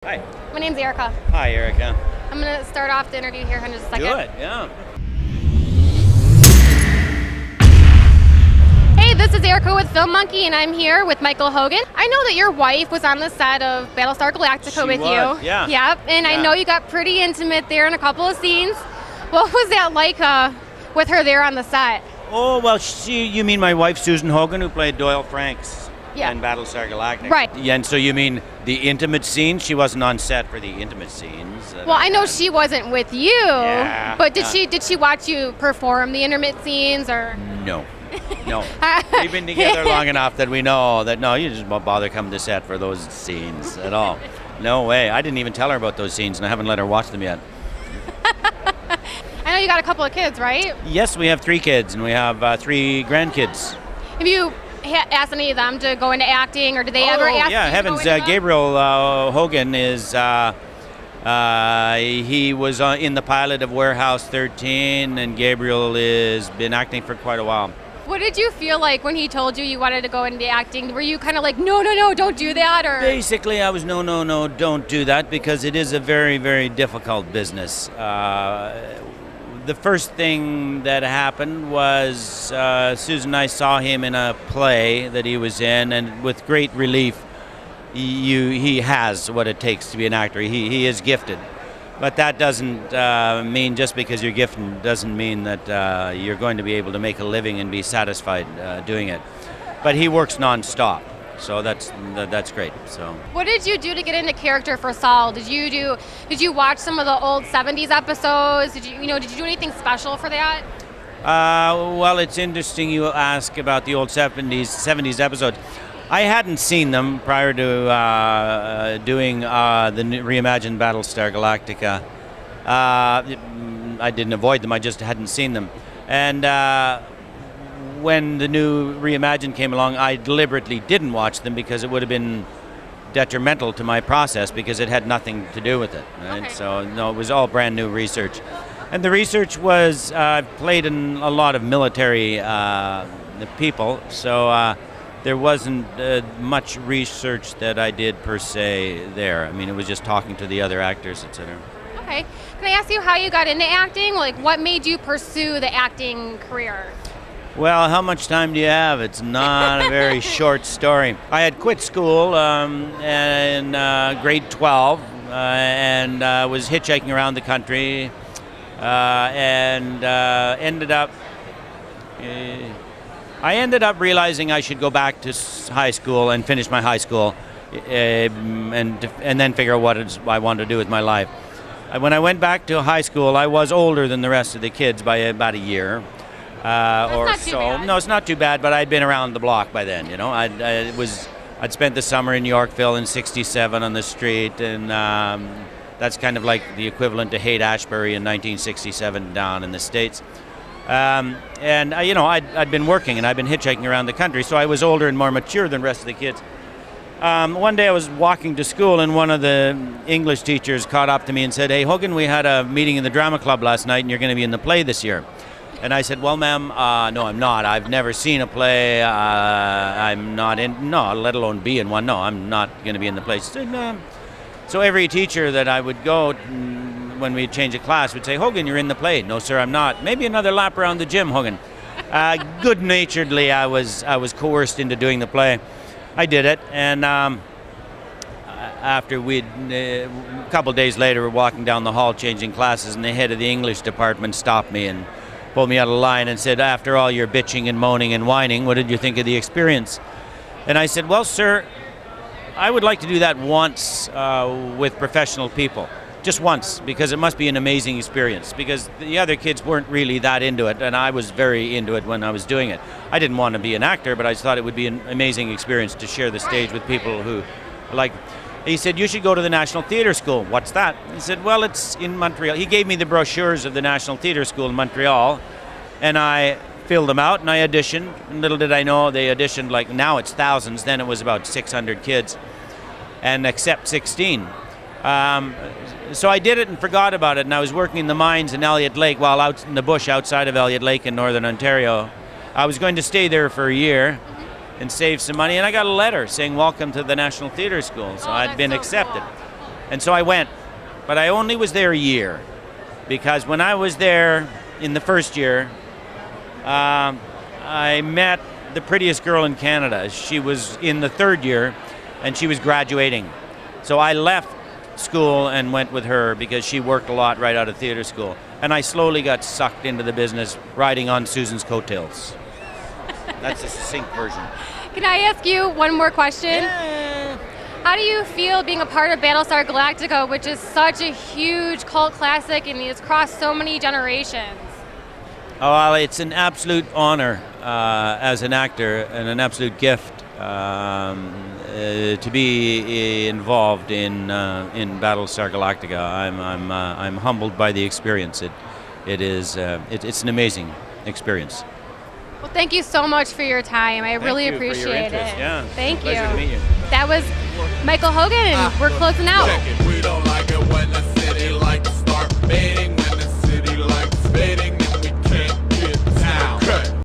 Hi. My name's Erica. Hi, Erica. I'm going to start off the interview here in just a second. Do it, yeah. Hey, this is Erica with Film Munkey, and I'm here with Michael Hogan. I know that your wife was on the set of Battlestar Galactica with you. Yeah. Yep, and I know you got pretty intimate there in a couple of scenes. What was that like with her there on the set? Oh, well, you mean my wife, Susan Hogan, who played Doyle Franks in Battlestar Galactica? Right. Yeah, and so you mean the intimate scenes? She wasn't on set for the intimate scenes. Well, I know she wasn't with you, but did she watch you perform the intimate scenes, or? No. No. We've been together long enough that we know that, no, you just won't bother coming to set for those scenes at all. No way. I didn't even tell her about those scenes, and I haven't let her watch them yet. I know you got a couple of kids, right? Yes, we have 3 kids, and we have 3 grandkids. Have you asked any of them to go into acting, or did they ever ask yeah, you heavens. to go into Gabriel Hogan is, he was in the pilot of Warehouse 13, and Gabriel has been acting for quite a while. What did you feel like when he told you wanted to go into acting? Were you kind of like, no, don't do that? Or Basically, I was, no, don't do that, because it is a very, very difficult business. The first thing that happened was Susan and I saw him in a play that he was in, and with great relief, he has what it takes to be an actor. He is gifted. But that doesn't mean, just because you're gifted doesn't mean that you're going to be able to make a living and be satisfied doing it. But he works nonstop, so that's great. So, what did you do to get into character for Saul? Did you watch some of the old '70s episodes? Did you do anything special for that? Well, it's interesting you ask about the old '70s episodes. I hadn't seen them prior to doing the reimagined Battlestar Galactica. I didn't avoid them, I just hadn't seen them. And when the new reimagined came along, I deliberately didn't watch them, because it would have been detrimental to my process, because it had nothing to do with it. Right? Okay. So, no, it was all brand new research. And the research was, I've played in a lot of military people, so there wasn't much research that I did per se there. I mean, it was just talking to the other actors, etc. Okay. Can I ask you how you got into acting? Like, what made you pursue the acting career? Well, how much time do you have? It's not a very short story. I had quit school in grade 12 and was hitchhiking around the country and I ended up realizing I should go back to high school and finish my high school and then figure out what I wanted to do with my life. When I went back to high school, I was older than the rest of the kids by about a year or so. No, it's not too bad, but I'd been around the block by then. You know, I'd spent the summer in Yorkville in '67 on the street, and that's kind of like the equivalent to Haight-Ashbury in 1967 down in the States. I'd been working, and I'd been hitchhiking around the country, so I was older and more mature than the rest of the kids. One day I was walking to school, and one of the English teachers caught up to me and said, "Hey, Hogan, we had a meeting in the drama club last night, and you're going to be in the play this year." And I said, "Well, ma'am, no, I'm not. I've never seen a play. I'm not in, no, let alone be in one. No, I'm not going to be in the play." She said, "No." So every teacher that I would go when we'd change a class would say, "Hogan, you're in the play." "No, sir, I'm not." "Maybe another lap around the gym, Hogan." Good-naturedly, I was coerced into doing the play. I did it, and after a couple days later, we're walking down the hall changing classes, and the head of the English department stopped me and pulled me out of line and said, "After all your bitching and moaning and whining, what did you think of the experience?" And I said, "Well, sir, I would like to do that once with professional people. Just once, because it must be an amazing experience, because the other kids weren't really that into it, and I was very into it when I was doing it. I didn't want to be an actor, but I just thought it would be an amazing experience to share the stage with people who like." He said, "You should go to the National Theatre School." "What's that?" He said, "Well, it's in Montreal." He gave me the brochures of the National Theatre School in Montreal, and I filled them out, and I auditioned. And little did I know, they auditioned, like, now it's thousands, then it was about 600 kids, and accept 16. So I did it and forgot about it, and I was working in the mines in Elliott Lake, while out in the bush outside of Elliott Lake in northern Ontario. I was going to stay there for a year and save some money, and I got a letter saying, "Welcome to the National Theatre School." So I'd been accepted. Cool. And so I went, but I only was there a year, because when I was there in the first year, I met the prettiest girl in Canada. She was in the third year, and she was graduating. So I left school and went with her because she worked a lot right out of theater school. And I slowly got sucked into the business, riding on Susan's coattails. That's a succinct version. Can I ask you one more question? Yeah. How do you feel being a part of Battlestar Galactica, which is such a huge cult classic and it's crossed so many generations? Oh, well, it's an absolute honor as an actor and an absolute gift to be involved in Battlestar Galactica. I'm humbled by the experience. It's an amazing experience. Well, thank you so much for your time. I really appreciate it. Yeah, Thank you. Pleasure to meet you. That was Michael Hogan. We're closing out.